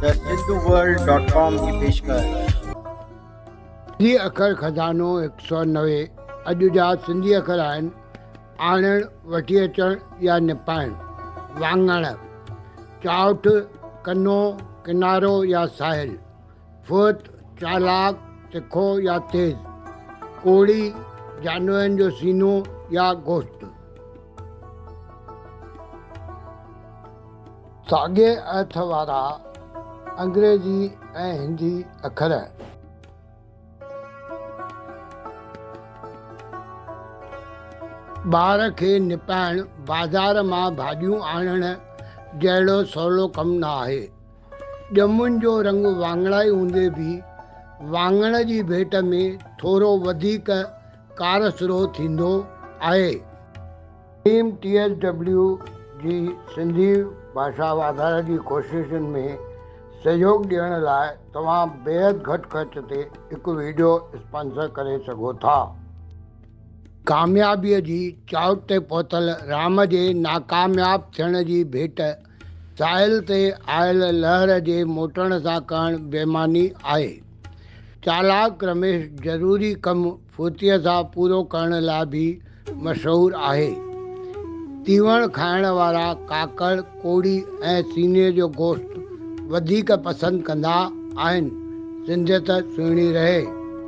The सिंधुवर्ल्ड.com की पेशकश। सिंधी अखर खज़ानो 190 अॼु जा सिंधी अखर आहिनि आणणु, वठी अचणु या निपाइणु। वाङण, चाउठ, कनो, किनारो या साहिल। फुत, चालाक, तिखो या तेज़। कोड़ी, जानवरनि जो सीनो या गोश्त। साॻिए अर्थ वारा अंग्रेज़ी ऐं हिंदी अखर। ॿार खे निपाइणु बाज़ार मां भाॼियूं आणणु जहिड़ो सवलो कमु न आहे। ॼमुनि जो रंग वाङणाई हूंदे बि वाङण जी भेट में थोरो वधीक कारसरो थींदो आहे। टीम TSW जी सिंधी भाषा वाधारे जी कोशिशुनि में सहयोग ॾियण लाइ तव्हां बेहद घटि ख़र्च ते हिकु वीडियो स्पॉन्सर करे सघो था। कामयाबीअ जी चाउठ ते पहुतल राम जे नाकामयाब थियण जी भेट साहिल ते आयल लहर जे मोटण सां करणु बेमानी आहे। चालाक रमेश ज़रूरी कमु फुर्तीअ सां पूरो करण लाइ बि मशहूरु आहे। तीवण खाइण वारा काकड़, कोड़ी ऐं सीने जो गोश्त वधीक पसंदि कंदा आहिनि। सिंधियत सुहिणी रहे।